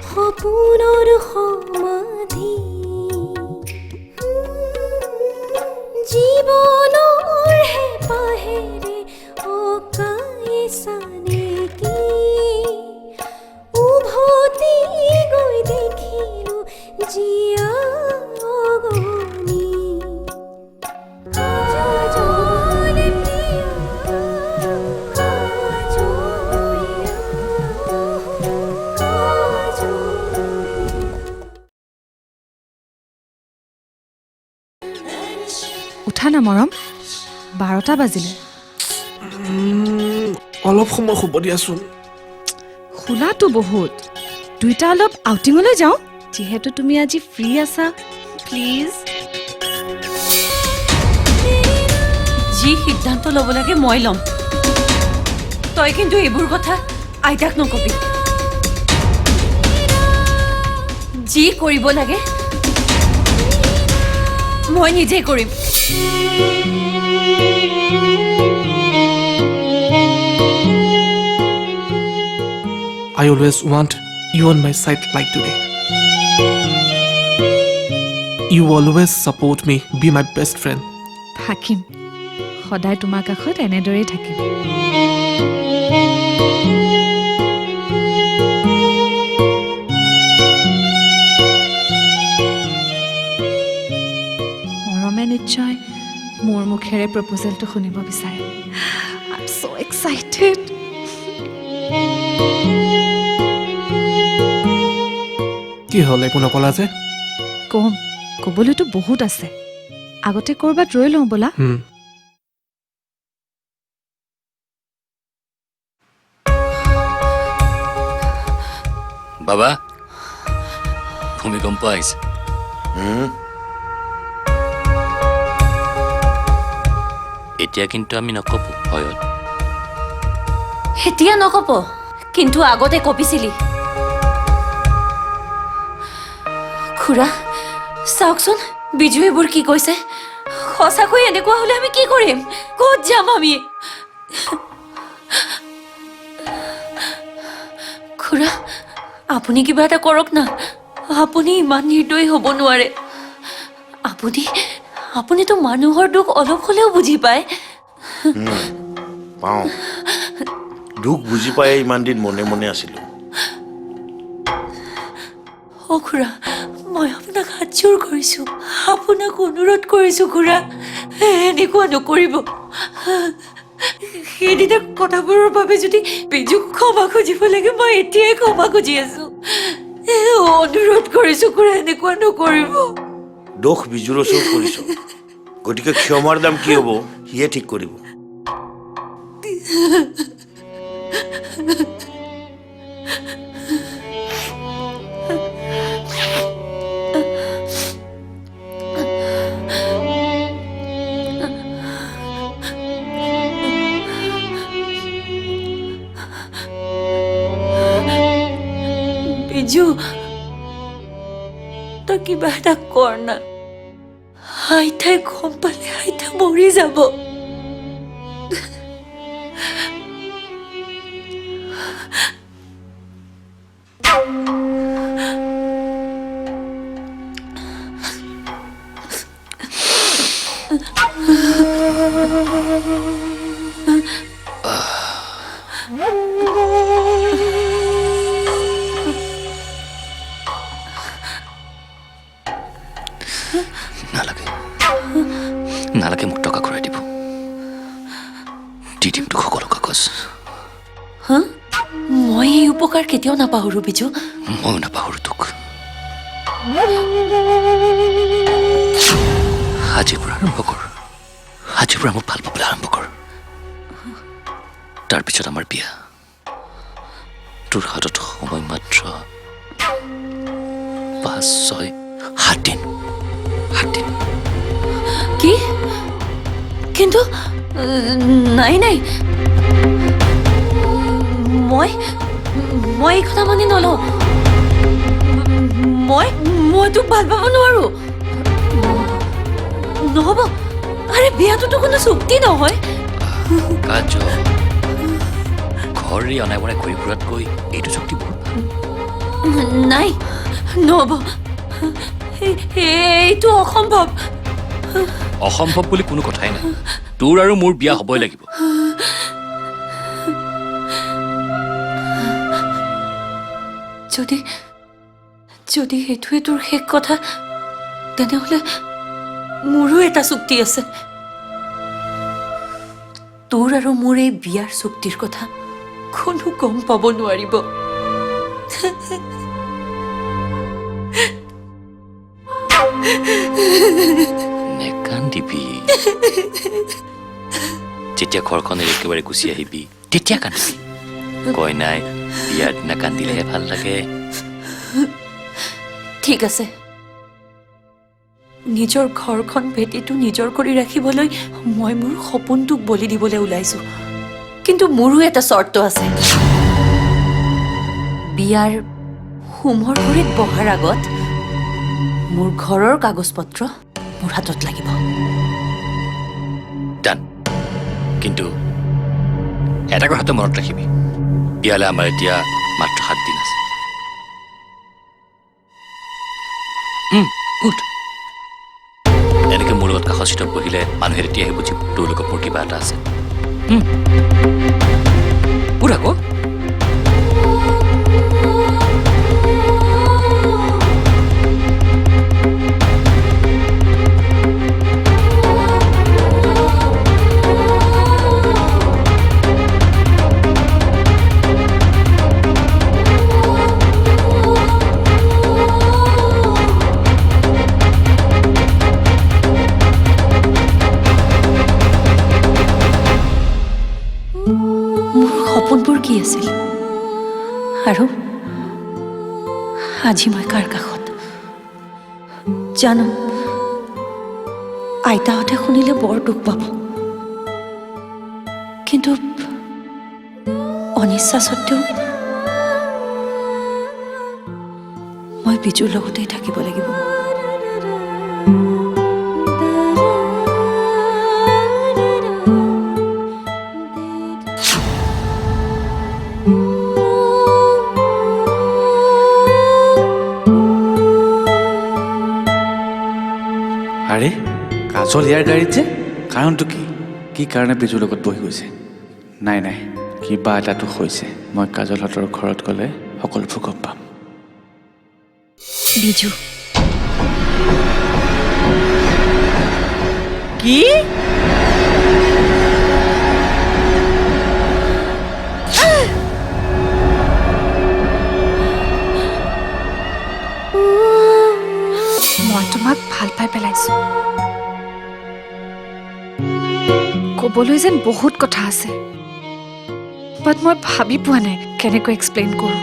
সপোনৰ সমাধি জীৱনৰ হেঁপাহেৰে অকাইছা নেকি উভতি গৈ দেখিলো জীয়া অগণি কাজলে প্ৰিয়া উঠা না মৰম 12টা বাজিলে অলপ সময় শুব দিয়াচোন খোলাটো বহুত দুইটা অলপ আউটিঙলৈ যাওঁ যিহেতু তুমি আজি ফ্ৰী আছা প্লিজ যি সিদ্ধান্ত ল'ব লাগে মই ল'ম তই কিন্তু এইবোৰ কথা আইতাক নকবি যি কৰিব লাগে মই নিজে কৰিম I always want you on my side like today. You always support me, be my best friend. থাকিম সদায় তোমাৰ কাষত এনেদৰেই থাকিম মৰমে নিশ্চয় মোৰ মুখেৰে প্ৰপ'জেলটো শুনিব বিচাৰে I'm so excited কি হ'ল একো নকলা যে ক'বলৈতো বহুত আছে আগতে ক'ৰবাত ৰৈ লওঁ ব'লা বাবা ভূমিকম্প আহিছে এতিয়া কিন্তু আমি নকপো ভয়ত এতিয়া নকব কিন্তু আগতে কপিছিলি খুৰা চাওকচোন বিজু এইবোৰ কি কৈছে সঁচাকৈ এনেকুৱা হ'লে আমি কি কৰিম ক'ত যাম আমি খুৰা আপুনি কিবা এটা কৰক না আপুনি ইমান নিৰ্দয়ী হ'ব নোৱাৰে আপুনিতো মানুহৰ দুখ অলপ হ'লেও বুজি পায় পাওঁ দুখ বুজি পাই ইমান দিন মনে মনে আছিলো অ খুৰা মই আপোনাক হাতযোৰ কৰিছোঁ আপোনাক অনুৰোধ কৰিছোঁ খুৰা এনেকুৱা নকৰিব সেইদিনা কথাবোৰৰ বাবে যদি বিজুক ক্ষমা খুজিব লাগে মই এতিয়াই ক্ষমা খুজি আছোঁ অনুৰোধ কৰিছোঁ খুৰা এনেকুৱা নকৰিব দোষ বিজুৰ ওচৰত কৰিছ গতিকে ক্ষমাৰ দাম কি হ'ব সিয়ে ঠিক কৰিব বিজু তই কিবা এটা কৰ না আইতাই গম পালে আইতা মৰি যাব নালাগে মোক টকা ঘূৰাই দিব দি দিম তোক সকলো কাগজ মই এই উপকাৰ কেতিয়াও নাপাহৰো বিজু ময়ো নাপাহৰো তোক আজিৰ পৰা আৰম্ভ কৰ আজিৰ পৰা মোক ভাল পাবলৈ আৰম্ভ কৰ তাৰপিছত আমাৰ বিয়া তোৰ হাতত সময় মাত্ৰ 5-6-7 দিন কি কিন্তু নাই মই এই কথা মানি নলওঁ মই তোক ভাল পাব নোৱাৰো নহ'ব আৰে বিয়াটোতো কোনো চুক্তি নহয় কাজ ঘৰ অনাই বনাই ঘূৰি ফুৰাতকৈ এইটো চুক্তি বহুত ভাল নাই নহ'ব এইটো অসম্ভৱ অসম্ভৱ বুলি কোনো কথাই নাই তোৰ আৰু মোৰ বিয়া হ'বই লাগিব যদি যদি এইটোৱে তোৰ শেষ কথা তেনেহ'লে মোৰো এটা চুক্তি আছে তোৰ আৰু মোৰ এই বিয়াৰ চুক্তিৰ কথা কোনো গম পাব নোৱাৰিব নেকান্দিবি যেতিয়া ঘৰখন এৰি একেবাৰে গুচি আহিবি তেতিয়া কান্দিবি কয় নাই বিয়াৰ দিনা কান্দিলেহে ভাল লাগে ঠিক আছে নিজৰ ঘৰখন ভেটিটো নিজৰ কৰি ৰাখিবলৈ মই মোৰ সপোনটোক বলি দিবলৈ ওলাইছো কিন্তু মোৰো এটা চৰ্ত আছে বিয়াৰ হোমৰ গুৰিত বহাৰ আগত মোৰ ঘৰৰ কাগজ পত্ৰ মোৰ হাতত লাগিব ডান কিন্তু এটা কথাটো মনত ৰাখিবি বিয়ালৈ আমাৰ এতিয়া মাত্ৰ 7 দিন আছে গুড এনেকৈ মোৰ লগত কাষৰ চিটত বহিলে মানুহে তেতিয়াহে বুজিব তোৰ লগত মোৰ কিবা এটা আছে পুৰা আকৌ সপোনবোৰ কি আছিল আৰু আজি মই কাৰ কাষত জানো আইতাহঁতে শুনিলে বৰ দুখ পাব কিন্তু অনিচ্ছা সত্ত্বেও মই বিজুৰ লগতেই থাকিব লাগিব আৰে কাজল ইয়াৰ গাড়ীত যে কাৰণটো কি কাৰণে বিজুৰ লগত বহি গৈছে নাই নাই কিবা এটাতো হৈছে মই কাজলহঁতৰ ঘৰত গ'লে সকলোবোৰ গম পাম বিজু কি মই তোমাক ভাল পাই পেলাইছো ক'বলৈ যেন বহুত কথা আছে বাট মই ভাবি পোৱা নাই কেনেকৈ এক্সপ্লেইন কৰোঁ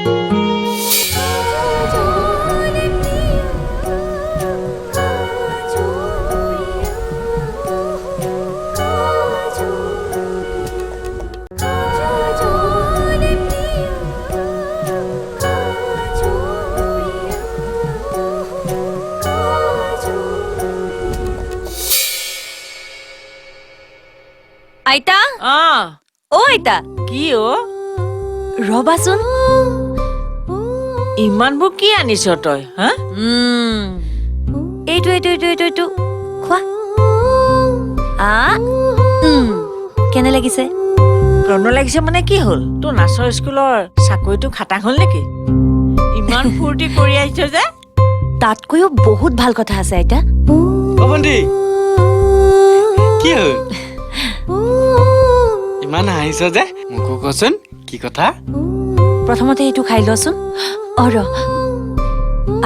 আইতা অ আইতা কি ৰবাচোন ইমানবোৰ কি আনিছ তই হা এইটো খোৱা কেনে লাগিছে প্ৰণো লাগিছে মানে কি হ'ল তোৰ নাচৰ স্কুলৰ চাকৰিটো খাটাং হ'ল নেকি ইমান ফূৰ্তি কৰি আহিছ যে তাতকৈও বহুত ভাল কথা আছে আইতা ভণ্টি কি হ'ল ইমান হাঁহিছ যে মোকো কচোন কি কথা প্ৰথমতে এইটো খাই লচোন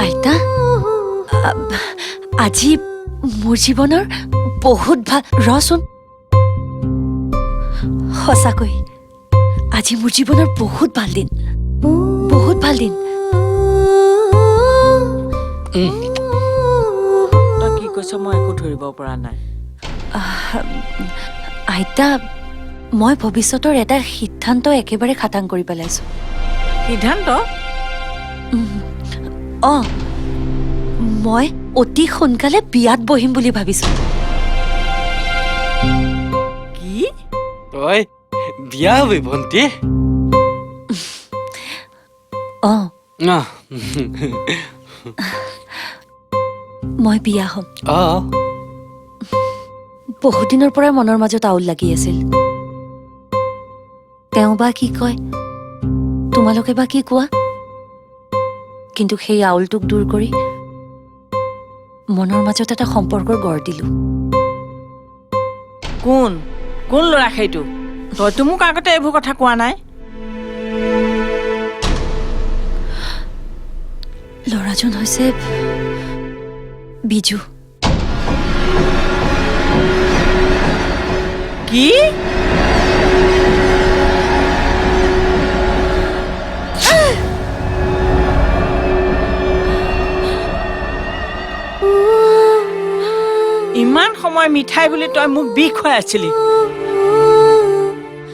আইতা আজি মোৰ জীৱনৰ বহুত ভাল ৰচোন সঁচাকৈ আজি মোৰ জীৱনৰ বহুত ভাল দিন তই কি কৈছ মই একো ধৰিব পৰা নাই আইতা মই ভৱিষ্যতৰ এটা সিদ্ধান্ত একেবাৰে খাটাং কৰি পেলাইছো সিদ্ধান্ত মই অতি সোনকালে বিয়াত বহিম বুলি ভাবিছো কি তই বিয়া হবি ভণ্টি অ আহ মই বিয়া হ'ম Oh. বহুত দিনৰ পৰাই মনৰ মাজত আউল লাগি আছিল তেওঁ বা কি কয় তোমালোকে বা কি কোৱা কিন্তু সেই আউলটোক দূৰ কৰি মনৰ মাজত এটা সম্পৰ্কৰ গঢ় দিলো কোন কোন ল'ৰা সেইটো তইতো মোক আগতে এইবোৰ কথা কোৱা নাই ল'ৰাজন হৈছে বিজু কি ইমান সময় মিঠাই বুলি তই মোক বিষ খুৱাই আছিলি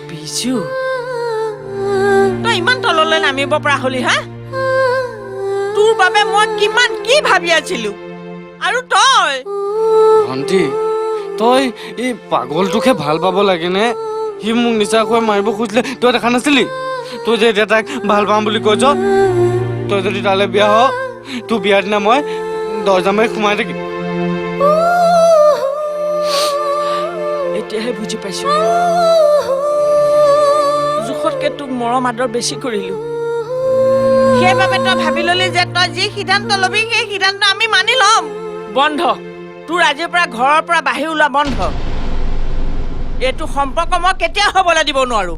বিজু তই ইমান তললৈ নামিব পৰা হলি হা তোৰ বাবে মই কিমান কি ভাবি আছিলো আৰু তই ভণ্টি তই এই পাগলটোকে ভাল পাব লাগে নে সি মোক নিচা খুৱাই মাৰিব খুজিলে তই দেখা নাছিলি তই যে এতিয়া তাক ভাল পাম বুলি কৈছ তই যদি তালৈ বিয়া হ তোৰ বিয়াৰ দিনা মই দৰ্জা মাৰি সোমাই থাকিম এতিয়াহে বুজি পাইছো জোখতকে তোক মৰম আদৰ বেছি কৰিলো সেইবাবে তই ভাবি ললি যে তই যি সিদ্ধান্ত লবি সেই সিদ্ধান্ত আমি মানি ল'ম বন্ধ তোৰ আজিৰ পৰা ঘৰৰ পৰা বাহিৰ ওলোৱা বন্ধ এইটো সম্পৰ্ক মই কেতিয়া হ'বলৈ দিব নোৱাৰো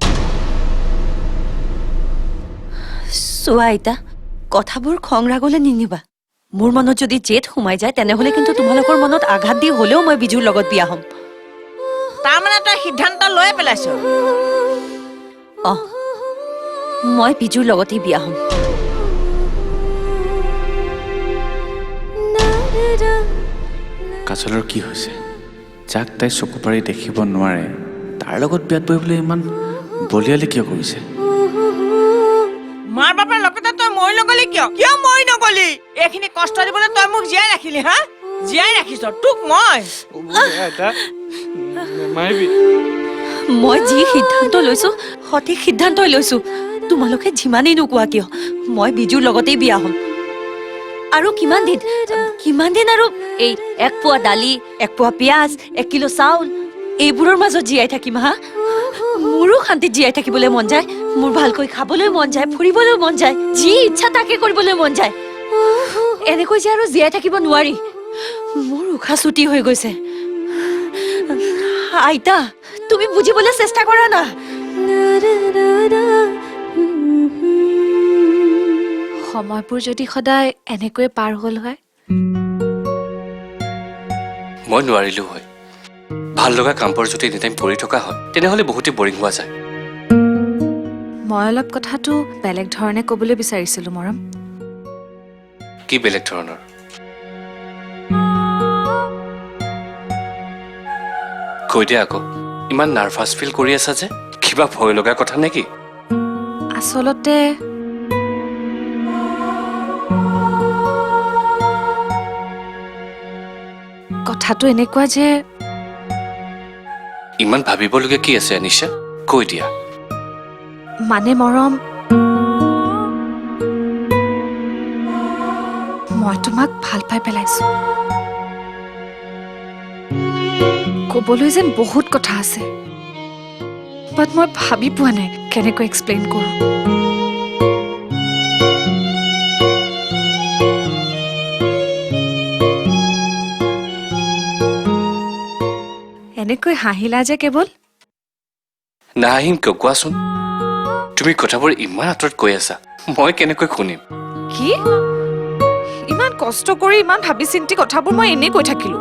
চোৱা আইতা কথাবোৰ খং ৰাগলে নিনিবা মোৰ মনত যদি জেদ সোমাই যায় তেনেহ'লে কিন্তু তোমালোকৰ মনত আঘাত দি হ'লেও মই বিজুৰ লগত বিয়া হ'ম তাৰমানে তই সিদ্ধান্ত লৈ পেলাইছ মই বিজুৰ লগতেই বিয়া হ'ম কাজলৰ কি হৈছে যাক তাই চকু পাৰি দেখিব নোৱাৰে তাৰ লগত বিয়াত বহিবলৈ ইমান বলিয়ালি কিয় কৰিছে মাৰ বাপৰ লগতে তই মৰি নগলি কিয় মৰি নগলি এইখিনি কষ্ট দিবলৈ তই মোক জীয়াই ৰাখিলি হা জীয়াই ৰাখিছ তোক মই মাৰিবি মই যি সিদ্ধান্ত লৈছো সঠিক সিদ্ধান্তই লৈছো তোমালোকে যিমানেই নোকোৱা কিয় মই বিজুৰ লগতেই বিয়া হ'ম আৰু কিমান দিন আৰু এই 1 পোৱা দালি 1 পোৱা পিঁয়াজ 1 কিলো চাউল এইবোৰৰ মাজত জীয়াই থাকিম হা মোৰো শান্তিত জীয়াই থাকিবলৈ মন যায় মোৰ ভালকৈ খাবলৈ মন যায় ফুৰিবলৈ মন যায় যি ইচ্ছা তাকে কৰিবলৈ মন যায় এনেকৈ যে আৰু জীয়াই থাকিব নোৱাৰি মোৰ উশাহ ছুটি হৈ গৈছে আইতা তুমি বুজিবলৈ চেষ্টা কৰা না সময়বোৰ যদি সদায় এনেকৈ পাৰ হ'ল হয় মই নোৱাৰিলো হয় ভাল লগা কামবোৰ যদি এনিটাইম পৰি থকা হয় তেনেহ'লে বহুতেই বৰিং হোৱা যায় মই অলপ কথাটো বেলেগ ধৰণে ক'বলৈ বিচাৰিছিলোঁ মৰম কি বেলেগ ধৰণৰ কৈ দিয়া আকৌ ইমান নাৰ্ভাছ ফিল কৰি আছা যে কিবা ভয় লগা কথা নেকি আচলতে কথাটো এনেকুৱা যে ইমান ভাবিবলগীয়া কি আছে আনিশা কৈ দিয়া মানে মৰম মই তোমাক ভাল পাই পেলাইছো ক'বলৈ যেন বহুত কথা আছে বাট মই ভাবি পোৱা নাই কেনেকৈ এক্সপ্লেইন কৰোঁ এনেকৈ হাঁহিলা যে কেৱল নাহিম কিয় কোৱাচোন তুমি কথাবোৰ ইমান আঁতৰত কৈ আছা মই কেনেকৈ শুনিম কি ইমান কষ্ট কৰি ইমান ভাবি চিন্তি কথাবোৰ মই এনেই কৈ থাকিলো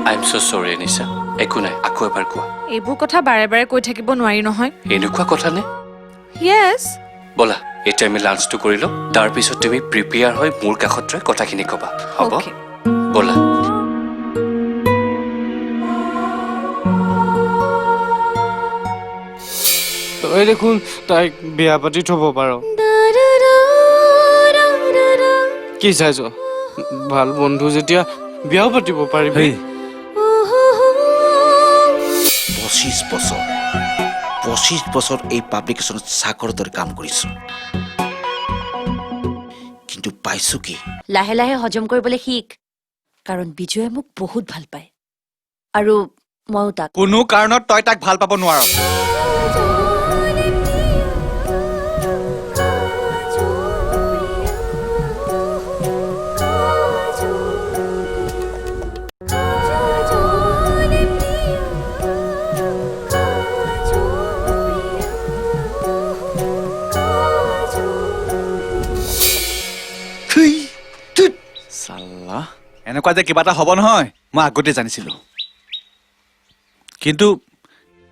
আই এম ছ' চৰি আনিশা একো নাই আকৌ এবাৰ কোৱা এইবোৰ কথা বাৰে বাৰে কৈ থাকিব নোৱাৰি নহয় এনেকুৱা কথা নে য়েছ ব'লা এতিয়া আমি লাঞ্চটো কৰি লওঁ তাৰপিছত তুমি প্ৰিপেয়াৰ হৈ মোৰ কাষত ৰৈ কথাখিনি ক'বা হ'ব Okay. ব'লা তই দেখোন তাইক বিয়া পাতি থব পাৰ কি চাইছ ভাল বন্ধু যেতিয়া বিয়াও পাতিব পাৰিবি 25 বছৰ এই পাব্লিকেশ্যনত চাকৰ দৰে কাম কৰিছোঁ পাইছো কি? লাহে লাহে হজম কৰিবলৈ শিক কাৰণ বিজয়ে মোক বহুত ভাল পায় আৰু ময়ো তাক কোনো কাৰণত তই তাক ভাল পাব নোৱাৰ চাল্লা এনেকুৱা যে কিবা এটা হ'ব নহয় মই আগতে জানিছিলো কিন্তু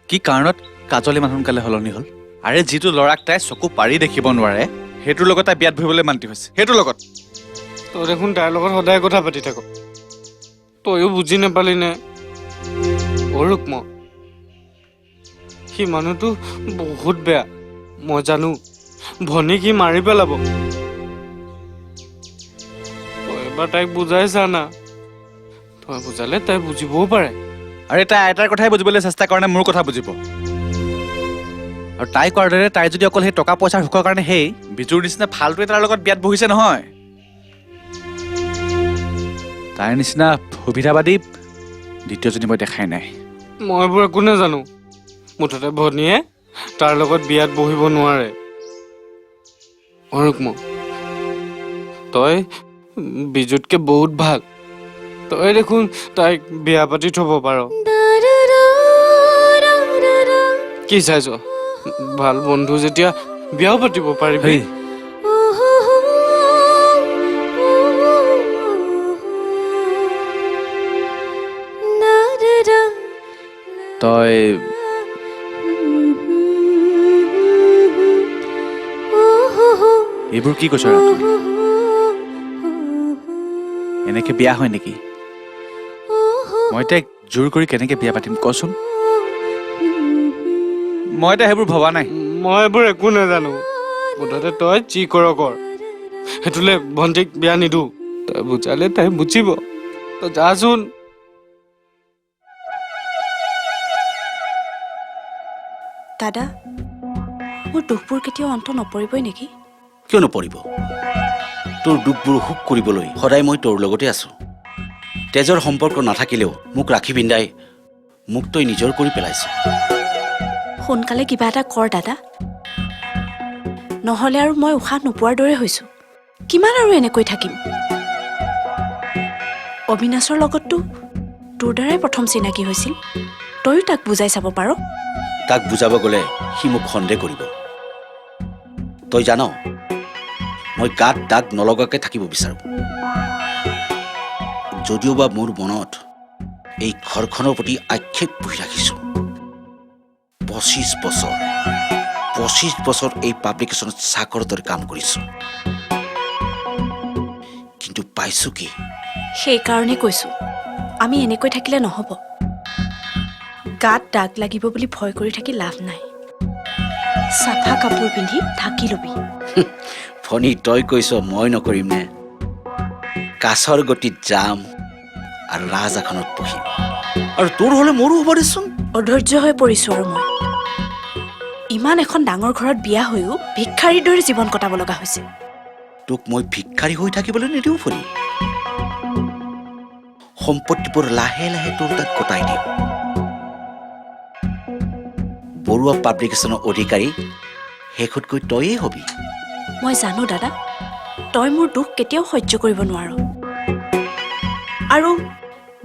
কি কাৰণত কাজল ইমান সোনকালে সলনি হ'ল আৰে যিটো ল'ৰাক তাই চকু পাৰি দেখিব নোৱাৰে সেইটোৰ লগত তাই বিয়াত বহিবলৈ মান্তি হৈছে সেইটোৰ লগত তই দেখোন তাইৰ লগত সদায় কথা পাতি থাক তইও বুজি নাপালি নে অৰুক্ম সি মানুহটো বহুত বেয়া মই জানো ভনীক সি মাৰি পেলাব তই এবাৰ তাইক বুজাই চা না তই বুজালে তাই বুজিবও পাৰে আৰে তাই আইতাৰ কথাই বুজিবলৈ চেষ্টা কৰে নে মোৰ কথা বুজিব আৰু তাই কোৱাৰ দৰে তাই যদি অকল সেই টকা পইচাৰ সুখৰ কাৰণে সেই বিজুৰ নিচিনা ফাল্টুৱে তাৰ লগত বিয়াত বহিছে নহয় তাইৰ নিচিনা সুবিধাবাদী দ্বিতীয়জনী মই দেখাই নাই মই এইবোৰ একো নাজানো মুঠতে ভনীয়ে তাৰ লগত বিয়াত বহিব নোৱাৰে অৰুক্ম তই বিজুতকে বহুত ভাল তই দেখোন তাইক বিয়া পাতি থব পাৰ কি চাইছ ভাল বন্ধু যেতিয়া বিয়াও পাতিব পাৰিবি হেই তই এইবোৰ কি কৈছ এনেকে বিয়া হয় নেকি মই তাইক জোৰ কৰি কেনেকে বিয়া পাতিম কচোন মই এতিয়া সেইবোৰ ভবা নাই মই এইবোৰ একো নাজানো মুঠতে তই যি কৰ সেইটোলে ভণ্টিক বিয়া নিদো তই বুজালে তাই বুজিব তই যাচোন দাদা মোৰ দুখবোৰ কেতিয়াও অন্ত নপৰিবই নেকি কিয় নপৰিব তোৰ দুখবোৰ সুখ কৰিবলৈ সদায় মই তোৰ লগতে আছো তেজৰ সম্পৰ্ক নাথাকিলেও মোক ৰাখি পিন্ধাই মোক তই নিজৰ কৰি পেলাইছ সোনকালে কিবা এটা কৰ দাদা নহ'লে আৰু মই উশাহ নোপোৱাৰ দৰে হৈছো কিমান আৰু এনেকৈ থাকিম অবিনাশৰ লগততো তোৰ দ্বাৰাই প্ৰথম চিনাকি হৈছিল তইও তাক বুজাই চাব পাৰ তাক বুজাব গ'লে সি মোক সন্দেহ কৰিব তই জান মই গাত দাগ নলগাকে থাকিব বিচাৰোঁ যদিওবা মোৰ মনত এই ঘৰখনৰ প্ৰতি আক্ষেপ পুহি ৰাখিছোঁ 25 বছৰ এই পাব্লিকেশ্যনত চাকৰ দৰে কাম কৰিছোঁ কিন্তু পাইছোঁ কি সেইকাৰণে কৈছো আমি এনেকৈ থাকিলে নহ'ব গাত দাগ লাগিব বুলি ভয় কৰি থাকি লাভ নাই চাফা কাপোৰ পিন্ধি ঢাকি ল'বি ফণী তই কৈছ মই নকৰিম নে কাছৰ গতিত যাম আৰু ৰাজআখনত বহিম আৰু তোৰ হ'লে মোৰো হ'ব দেচোন অধৈৰ্য হৈ পৰিছো আৰু মই ইমান এখন ডাঙৰ ঘৰত বিয়া হৈও ভিক্ষাৰীৰ দৰে জীৱন কটাব লগা হৈছে তোক মই ভিক্ষাৰী হৈ থাকিবলৈ নিদিওঁ ফণী সম্পত্তিবোৰ লাহে লাহে তোৰ তাত গতাই দিম বৰুৱা পাব্লিকেশ্যনৰ অধিকাৰী শেষতকৈ তয়েই হবি মই জানো দাদা তই মোৰ দুখ কেতিয়াও সহ্য কৰিব নোৱাৰ আৰু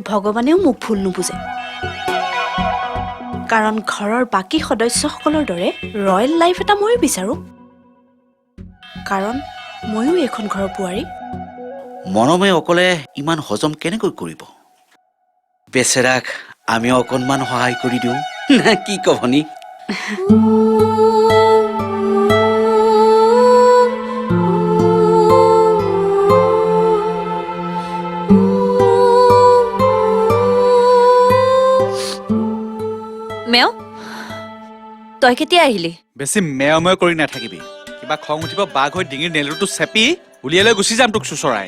ভগৱানেও মোক ভুল নুবুজে কাৰণ ঘৰৰ বাকী সদস্যসকলৰ দৰে ৰয়েল লাইফ এটা ময়ো বিচাৰোঁ কাৰণ ময়ো এখন ঘৰৰ বোৱাৰী মৰমে অকলে ইমান হজম কেনেকৈ কৰিব বেচেৰাক আমিও অকণমান সহায় কৰি দিওঁ না কি কভনী মেও তই কেতিয়া আহিলি বেছি মেয়ময় কৰি নাথাকিবি কিবা খং উঠিব বাঘ হৈ ডিঙিৰ নেলুটো চেপি উলিয়াই লৈ গুচি যাম তোক চুচৰাই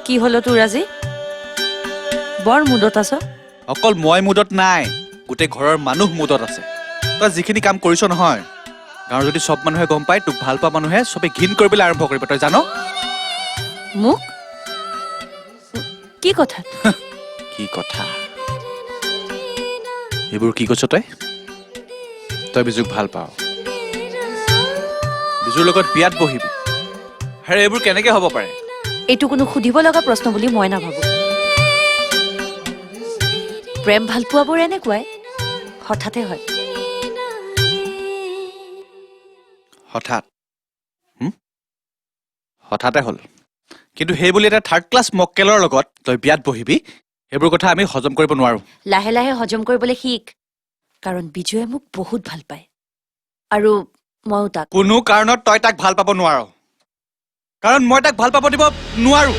কি হলো তোৰ আজি বৰ মুদত আছ অকল মই মুদত নাই গোটেই ঘৰৰ মানুহ মুদত আছে তই যিখিনি কাম কৰিছ নহয় গাঁৱৰ যদি চব মানুহে গম পায় তোক ভাল পোৱা মানুহে চবে ঘিণ কৰিবলৈ আৰম্ভ কৰিব তই জান মোক কি কথা কি কথা এইবোৰ কি কৈছ তই তই বিজুক ভাল পাৱ বিজুৰ লগত বিয়াত বহিবি আৰে এইবোৰ কেনেকে হ'ব পাৰে এইটো কোনো সুধিব লগা প্ৰশ্ন বুলি মই নাভাবো প্ৰেম ভাল পোৱাবোৰ এনেকুৱাই হঠাতে হয় হঠাৎ হঠাতে হ'ল কিন্তু সেই বুলি এটা থাৰ্ড ক্লাছ মক্কেলৰ লগত তই বিয়াত বহিবি সেইবোৰ কথা আমি হজম কৰিব নোৱাৰো লাহে লাহে হজম কৰিবলৈ শিক কাৰণ বিজয়ে মোক বহুত ভাল পায় আৰু মইও তাক কোনো কাৰণত তই তাক ভাল পাব নোৱাৰ কাৰণ মই তাক ভাল পাব দিব নোৱাৰো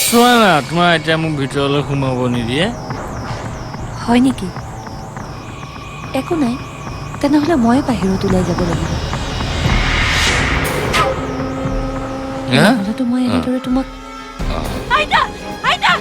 চোৱা না তোমাৰ এতিয়া মোক ভিতৰলৈ সোমাব নিদিয়ে হয় নেকি একো নাই তেনেহ'লে মই বাহিৰত ওলাই যাব লাগিব নহ'লেতো মই এনেদৰে তোমাক আইতা আইতা